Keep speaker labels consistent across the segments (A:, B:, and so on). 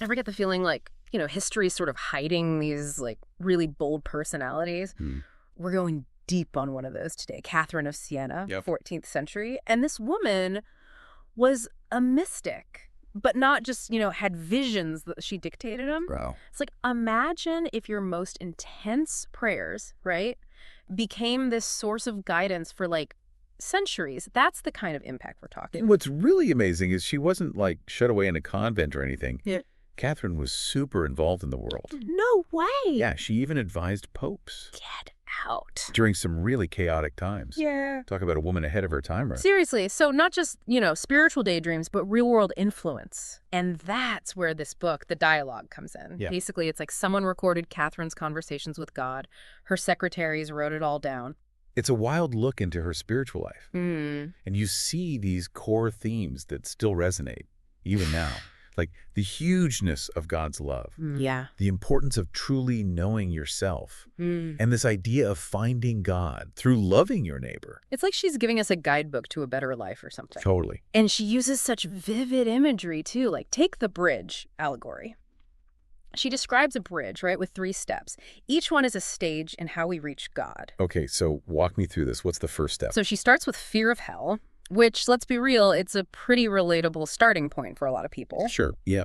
A: Ever get the feeling like, history's sort of hiding these like really bold personalities? We're going deep on one of those today. Catherine of Siena,
B: Yep.
A: 14th century. And this woman was a mystic, but not just, had visions that she dictated them.
B: Wow.
A: It's like, imagine if your most intense prayers, right, became this source of guidance for like centuries. That's the kind of impact we're talking.
B: And what's really amazing is she wasn't like shut away in a convent or anything.
A: Yeah.
B: Catherine was super involved in the world.
A: No way.
B: Yeah, she even advised popes
A: Get out.
B: during some really chaotic times.
A: Yeah.
B: Talk about a woman ahead of her time, right?
A: Seriously. So not just, spiritual daydreams, but real world influence. And that's where this book, The Dialogue, comes in.
B: Yeah.
A: Basically, it's like someone recorded Catherine's conversations with God. Her secretaries wrote it all down.
B: It's a wild look into her spiritual life. And you see these core themes that still resonate, even now. Like the hugeness of God's love,
A: Yeah.
B: the importance of truly knowing yourself, and this idea of finding God through loving your neighbor.
A: It's like she's giving us a guidebook to a better life or something.
B: Totally.
A: And she uses such vivid imagery, too. Like, take the bridge allegory. She describes a bridge, right, with 3 steps. Each one is a stage in how we reach God.
B: Okay, so walk me through this. What's the first step?
A: So she starts with fear of hell, which, let's be real, it's a pretty relatable starting point for a lot of people.
B: Sure. Yeah.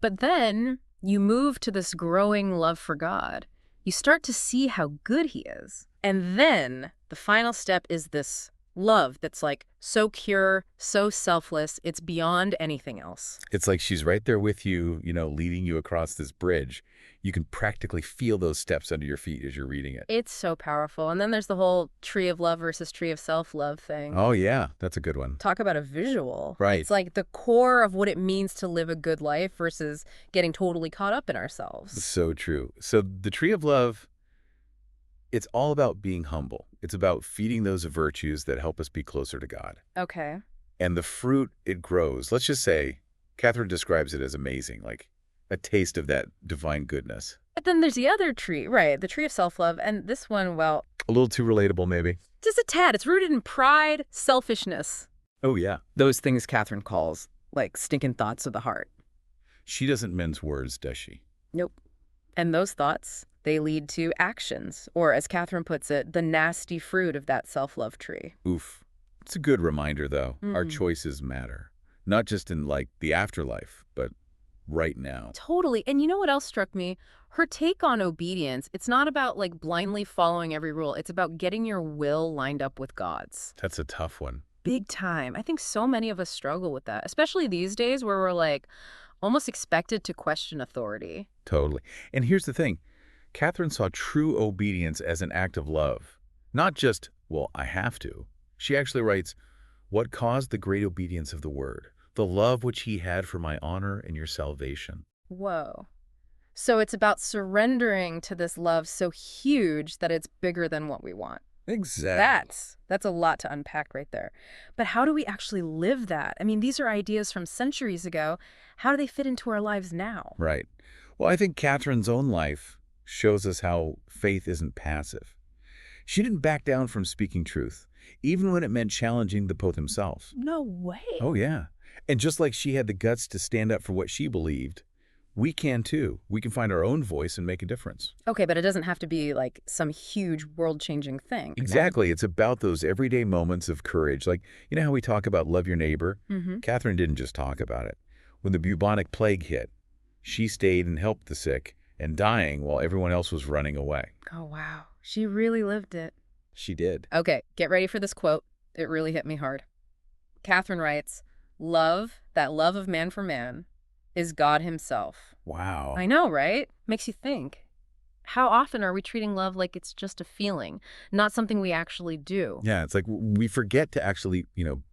A: But then you move to this growing love for God. You start to see how good he is. And then the final step is this love that's like so pure, so selfless, it's beyond anything else.
B: It's like she's right there with you, leading you across this bridge. You can practically feel those steps under your feet as you're reading it.
A: It's so powerful. And then there's the whole tree of love versus tree of self-love thing.
B: Oh, yeah. That's a good one.
A: Talk about a visual.
B: Right.
A: It's like the core of what it means to live a good life versus getting totally caught up in ourselves.
B: So true. So the tree of love, it's all about being humble. It's about feeding those virtues that help us be closer to God.
A: Okay.
B: And the fruit, it grows. Let's just say, Catherine describes it as amazing, like a taste of that divine goodness.
A: But then there's the other tree, right? The tree of self-love. And this one, well,
B: A little too relatable, maybe.
A: just a tad. It's rooted in pride, selfishness.
B: Oh, yeah.
A: Those things Catherine calls, like, stinking thoughts of the heart.
B: She doesn't mince words, does she?
A: Nope. And those thoughts, they lead to actions, or as Catherine puts it, the nasty fruit of that self-love tree.
B: Oof. It's a good reminder, though. Our
A: Mhm.
B: choices matter. Not just in, like, the afterlife, but right now.
A: Totally. And you know what else struck me? Her take on obedience, it's not about, like, blindly following every rule. It's about getting your will lined up with God's.
B: That's a tough one.
A: Big time. I think so many of us struggle with that, especially these days where we're, like, almost expected to question authority.
B: Totally. And here's the thing. Catherine saw true obedience as an act of love. Not just, well, I have to. She actually writes, what caused the great obedience of the word? The love which he had for my honor and your salvation.
A: Whoa. So it's about surrendering to this love so huge that it's bigger than what we want.
B: Exactly.
A: That's a lot to unpack right there. But how do we actually live that? I mean, these are ideas from centuries ago. How do they fit into our lives now?
B: Right. Well, I think Catherine's own life shows us how faith isn't passive. She didn't back down from speaking truth, even when it meant challenging the Pope himself.
A: No way.
B: Oh, yeah. And just like she had the guts to stand up for what she believed, we can too. We can find our own voice and make a difference.
A: Okay, but it doesn't have to be like some huge world-changing thing.
B: Exactly. It's about those everyday moments of courage. Like, you know how we talk about love your neighbor?
A: Mm-hmm.
B: Catherine didn't just talk about it. When the bubonic plague hit, she stayed and helped the sick and dying while everyone else was running away.
A: Oh, wow. She really lived it.
B: She did.
A: Okay, get ready for this quote. It really hit me hard. Catherine writes, love, that love of man for man, is God himself.
B: Wow.
A: I know, right? Makes you think. How often are we treating love like it's just a feeling, not something we actually do?
B: Yeah, it's like we forget to actually,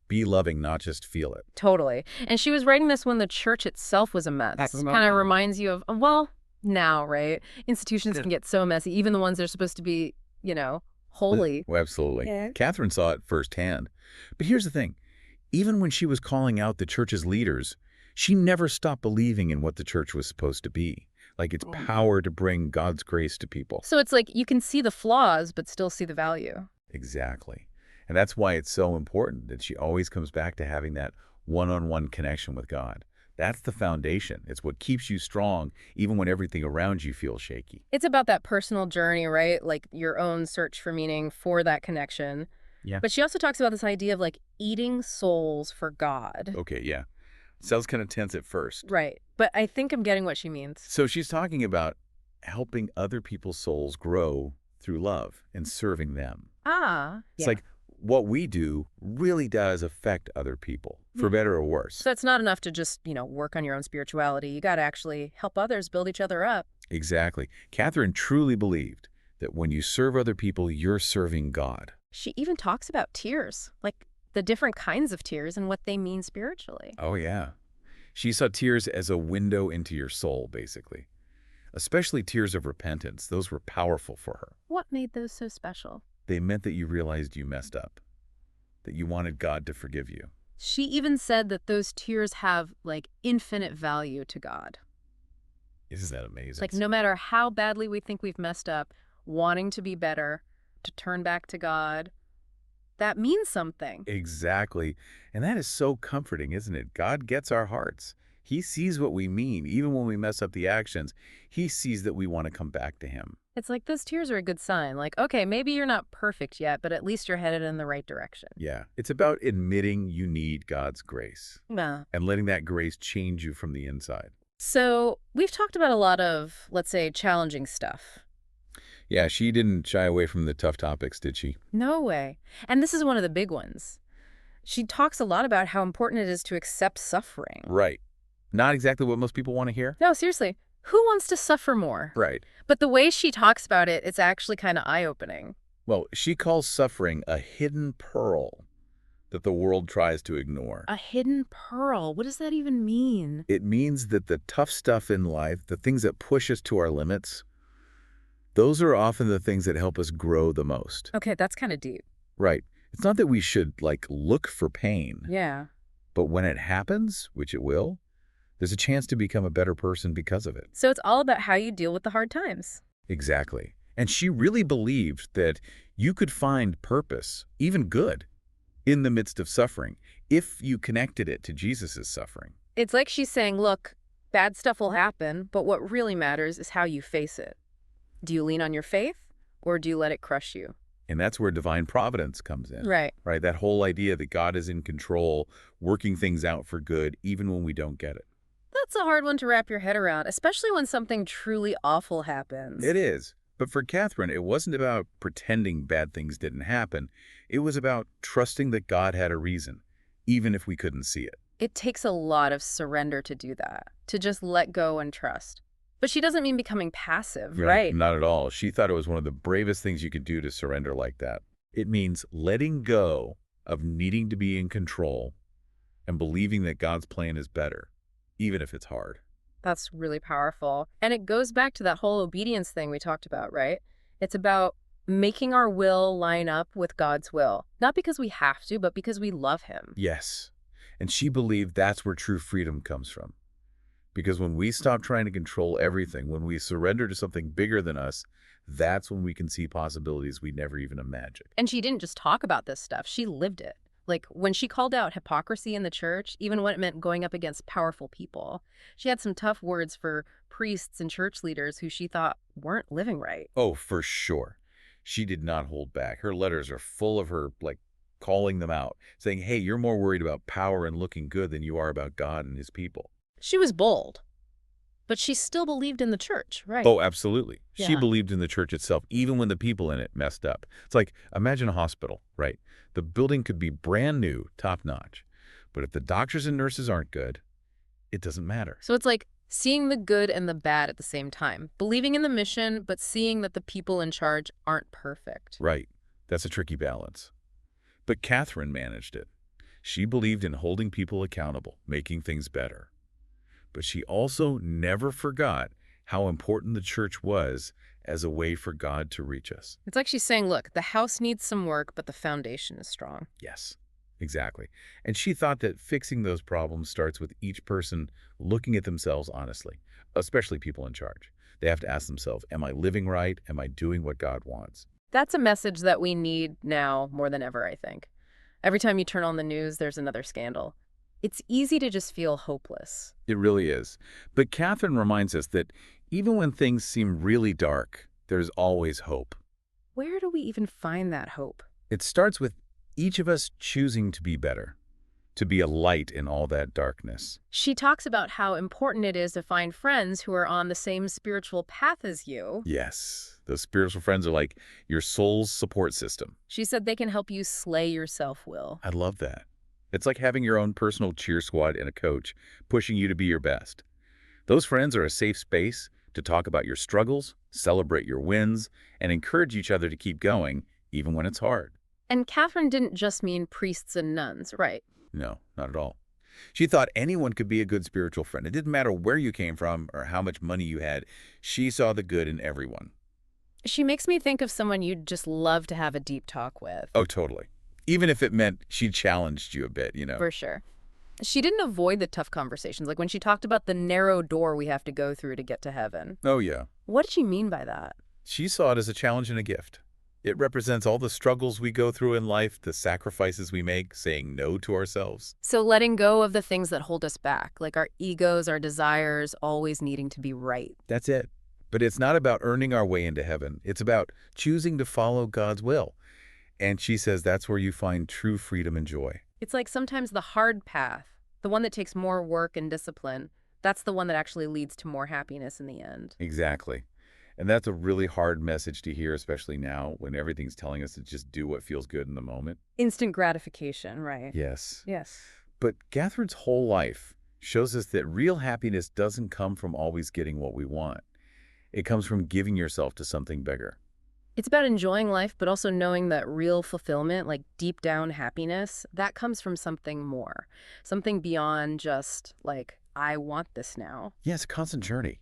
B: be loving, not just feel it.
A: Totally. And she was writing this when the church itself was a mess. Kind of reminds you of, well, now, right? Institutions can get so messy, even the ones that are supposed to be, holy.
B: Well, absolutely.
A: Yeah.
B: Catherine saw it firsthand. But here's the thing. Even when she was calling out the church's leaders, she never stopped believing in what the church was supposed to be, like its power to bring God's grace to people.
A: So it's like you can see the flaws, but still see the value.
B: Exactly. And that's why it's so important that she always comes back to having that one-on-one connection with God. That's the foundation. It's what keeps you strong even when everything around you feels shaky.
A: It's about that personal journey, right? Like your own search for meaning for that connection.
B: Yeah.
A: But she also talks about this idea of like eating souls for God.
B: Okay, yeah. Sounds kind of tense at first.
A: Right. But I think I'm getting what she means.
B: So she's talking about helping other people's souls grow through love and serving them.
A: Ah,
B: It's
A: yeah.
B: like what we do really does affect other people, for better or worse.
A: So it's not enough to just, work on your own spirituality. You got to actually help others build each other up.
B: Exactly. Catherine truly believed that when you serve other people, you're serving God.
A: She even talks about tears, like the different kinds of tears and what they mean spiritually.
B: Oh, yeah. She saw tears as a window into your soul, basically. Especially tears of repentance. Those were powerful for her.
A: What made those so special?
B: They meant that you realized you messed up, that you wanted God to forgive you.
A: She even said that those tears have, like, infinite value to God.
B: Isn't that amazing?
A: Like, no matter how badly we think we've messed up, wanting to be better, to turn back to God, that means something.
B: Exactly. And that is so comforting, isn't it? God gets our hearts. He sees what we mean. Even when we mess up the actions, he sees that we want to come back to him.
A: It's like those tears are a good sign. Like, okay, maybe you're not perfect yet, but at least you're headed in the right direction.
B: Yeah. It's about admitting you need God's grace
A: Yeah.
B: and letting that grace change you from the inside.
A: So we've talked about a lot of, let's say, challenging stuff.
B: Yeah, she didn't shy away from the tough topics, did she?
A: No way. And this is one of the big ones. She talks a lot about how important it is to accept suffering.
B: Right. Not exactly what most people want to hear.
A: No, seriously. Who wants to suffer more?
B: Right.
A: But the way she talks about it, it's actually kind of eye-opening.
B: Well, she calls suffering a hidden pearl that the world tries to ignore.
A: A hidden pearl. What does that even mean?
B: It means that the tough stuff in life, the things that push us to our limits, those are often the things that help us grow the most.
A: Okay, that's kind of deep.
B: Right. It's not that we should, look for pain.
A: Yeah.
B: But when it happens, which it will, there's a chance to become a better person because of it.
A: So it's all about how you deal with the hard times.
B: Exactly. And she really believed that you could find purpose, even good, in the midst of suffering, if you connected it to Jesus' suffering.
A: It's like she's saying, look, bad stuff will happen, but what really matters is how you face it. Do you lean on your faith, or do you let it crush you?
B: And that's where divine providence comes in.
A: Right.
B: Right? That whole idea that God is in control, working things out for good, even when we don't get it.
A: That's a hard one to wrap your head around, especially when something truly awful happens.
B: It is. But for Catherine, it wasn't about pretending bad things didn't happen. It was about trusting that God had a reason, even if we couldn't see it.
A: It takes a lot of surrender to do that, to just let go and trust. But she doesn't mean becoming passive, right?
B: Not at all. She thought it was one of the bravest things you could do to surrender like that. It means letting go of needing to be in control and believing that God's plan is better, even if it's hard.
A: That's really powerful. And it goes back to that whole obedience thing we talked about, right? It's about making our will line up with God's will. Not because we have to, but because we love him.
B: Yes. And she believed that's where true freedom comes from. Because when we stop trying to control everything, when we surrender to something bigger than us, that's when we can see possibilities we never even imagined.
A: And she didn't just talk about this stuff, she lived it. Like when she called out hypocrisy in the church, even when it meant going up against powerful people, she had some tough words for priests and church leaders who she thought weren't living right.
B: Oh, for sure. She did not hold back. Her letters are full of her, calling them out, saying, hey, you're more worried about power and looking good than you are about God and his people.
A: She was bold, but she still believed in the church, right?
B: Oh, absolutely. She
A: Yeah.
B: believed in the church itself, even when the people in it messed up. It's like, imagine a hospital, right? The building could be brand new, top-notch. But if the doctors and nurses aren't good, it doesn't matter.
A: So it's like seeing the good and the bad at the same time, believing in the mission, but seeing that the people in charge aren't perfect.
B: Right. That's a tricky balance. But Catherine managed it. She believed in holding people accountable, making things better. But she also never forgot how important the church was as a way for God to reach us.
A: It's like she's saying, look, the house needs some work, but the foundation is strong.
B: Yes, exactly. And she thought that fixing those problems starts with each person looking at themselves honestly, especially people in charge. They have to ask themselves, am I living right? Am I doing what God wants?
A: That's a message that we need now more than ever, I think. Every time you turn on the news, there's another scandal. It's easy to just feel hopeless.
B: It really is. But Catherine reminds us that even when things seem really dark, there's always hope.
A: Where do we even find that hope?
B: It starts with each of us choosing to be better, to be a light in all that darkness.
A: She talks about how important it is to find friends who are on the same spiritual path as you.
B: Yes, those spiritual friends are like your soul's support system.
A: She said they can help you slay your self-will.
B: I love that. It's like having your own personal cheer squad and a coach pushing you to be your best. Those friends are a safe space to talk about your struggles, celebrate your wins, and encourage each other to keep going, even when it's hard.
A: And Catherine didn't just mean priests and nuns, right?
B: No, not at all. She thought anyone could be a good spiritual friend. It didn't matter where you came from or how much money you had. She saw the good in everyone.
A: She makes me think of someone you'd just love to have a deep talk with.
B: Oh, totally. Even if it meant she challenged you a bit.
A: For sure. She didn't avoid the tough conversations, like when she talked about the narrow door we have to go through to get to heaven.
B: Oh, yeah.
A: What did she mean by that?
B: She saw it as a challenge and a gift. It represents all the struggles we go through in life, the sacrifices we make, saying no to ourselves.
A: So letting go of the things that hold us back, like our egos, our desires, always needing to be right.
B: That's it. But it's not about earning our way into heaven. It's about choosing to follow God's will. And she says that's where you find true freedom and joy.
A: It's like sometimes the hard path, the one that takes more work and discipline, that's the one that actually leads to more happiness in the end.
B: Exactly. And that's a really hard message to hear, especially now when everything's telling us to just do what feels good in the moment.
A: Instant gratification, right?
B: Yes.
A: Yes.
B: But Catherine's whole life shows us that real happiness doesn't come from always getting what we want. It comes from giving yourself to something bigger.
A: It's about enjoying life, but also knowing that real fulfillment, like deep down happiness, that comes from something more. Something beyond just like, I want this now.
B: Yeah, it's a constant journey,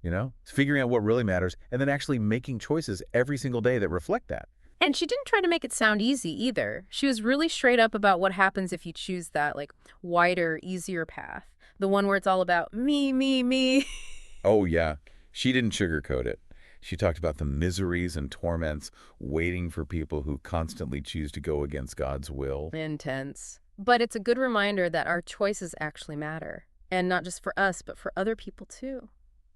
B: It's figuring out what really matters and then actually making choices every single day that reflect that.
A: And she didn't try to make it sound easy either. She was really straight up about what happens if you choose that like wider, easier path. The one where it's all about me, me, me.
B: Oh, yeah. She didn't sugarcoat it. She talked about the miseries and torments waiting for people who constantly choose to go against God's will.
A: Intense. But it's a good reminder that our choices actually matter. And not just for us, but for other people too.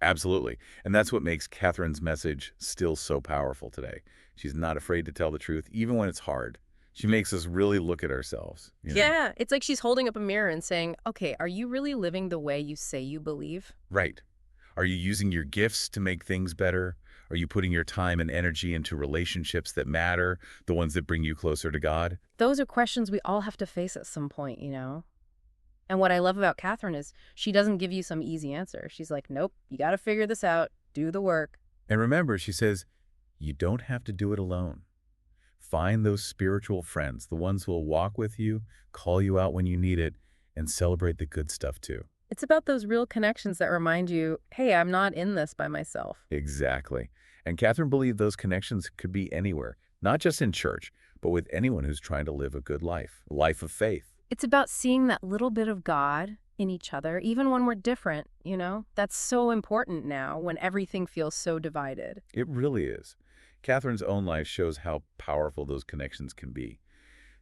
B: Absolutely. And that's what makes Catherine's message still so powerful today. She's not afraid to tell the truth, even when it's hard. She makes us really look at ourselves.
A: Yeah, it's like she's holding up a mirror and saying, okay, are you really living the way you say you believe?
B: Right. Are you using your gifts to make things better? Are you putting your time and energy into relationships that matter, the ones that bring you closer to God?
A: Those are questions we all have to face at some point, And what I love about Catherine is she doesn't give you some easy answer. She's like, nope, you got to figure this out. Do the work.
B: And remember, she says, you don't have to do it alone. Find those spiritual friends, the ones who will walk with you, call you out when you need it, and celebrate the good stuff too.
A: It's about those real connections that remind you, hey, I'm not in this by myself.
B: Exactly. And Catherine believed those connections could be anywhere, not just in church, but with anyone who's trying to live a good life, a life of faith.
A: It's about seeing that little bit of God in each other, even when we're different, That's so important now when everything feels so divided.
B: It really is. Catherine's own life shows how powerful those connections can be.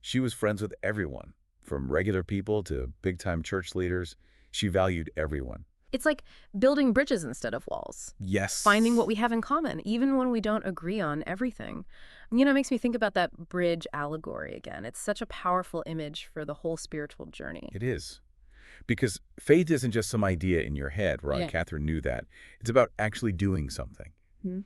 B: She was friends with everyone, from regular people to big-time church leaders. She valued everyone.
A: It's like building bridges instead of walls.
B: Yes.
A: Finding what we have in common, even when we don't agree on everything. It makes me think about that bridge allegory again. It's such a powerful image for the whole spiritual journey.
B: It is. Because faith isn't just some idea in your head, right?
A: Yeah.
B: Catherine knew that. It's about actually doing something,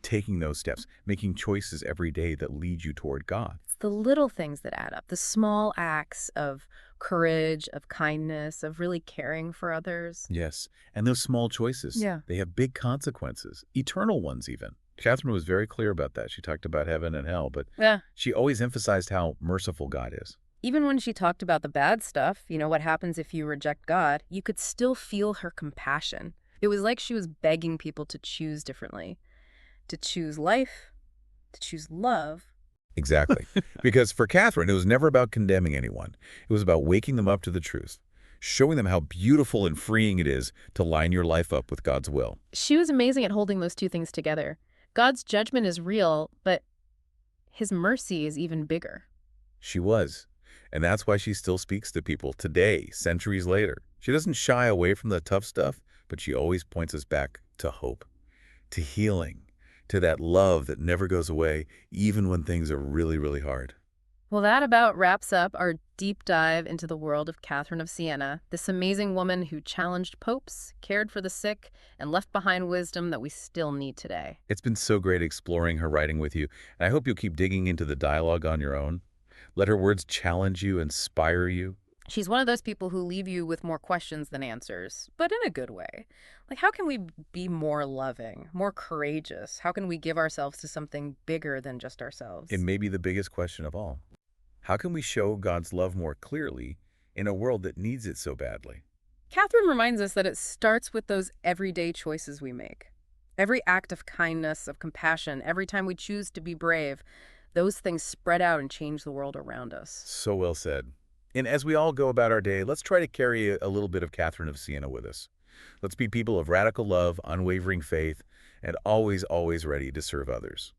B: taking those steps, making choices every day that lead you toward God.
A: It's the little things that add up, the small acts of courage, of kindness, of really caring for others.
B: Yes. And those small choices, they have big consequences, eternal ones even. Catherine was very clear about that. She talked about heaven and hell, but she always emphasized how merciful God is.
A: Even when she talked about the bad stuff, what happens if you reject God, you could still feel her compassion. It was like she was begging people to choose differently, to choose life, to choose love.
B: Exactly. Because for Catherine, it was never about condemning anyone. It was about waking them up to the truth, showing them how beautiful and freeing it is to line your life up with God's will.
A: She was amazing at holding those two things together. God's judgment is real, but his mercy is even bigger.
B: She was. And that's why she still speaks to people today, centuries later. She doesn't shy away from the tough stuff, but she always points us back to hope, to healing, to that love that never goes away, even when things are really, really hard.
A: Well, that about wraps up our deep dive into the world of Catherine of Siena, this amazing woman who challenged popes, cared for the sick, and left behind wisdom that we still need today.
B: It's been so great exploring her writing with you, and I hope you'll keep digging into the dialogue on your own. Let her words challenge you, inspire you.
A: She's one of those people who leave you with more questions than answers, but in a good way. Like, how can we be more loving, more courageous? How can we give ourselves to something bigger than just
B: It
A: ourselves?
B: may be the biggest question of all. How can we show God's love more clearly in a world that needs it so badly?
A: Catherine reminds us that it starts with those everyday choices we make. Every act of kindness, of compassion, every time we choose to be brave, those things spread out and change the world around us.
B: So well said. And as we all go about our day, let's try to carry a little bit of Catherine of Siena with us. Let's be people of radical love, unwavering faith, and always, always ready to serve others.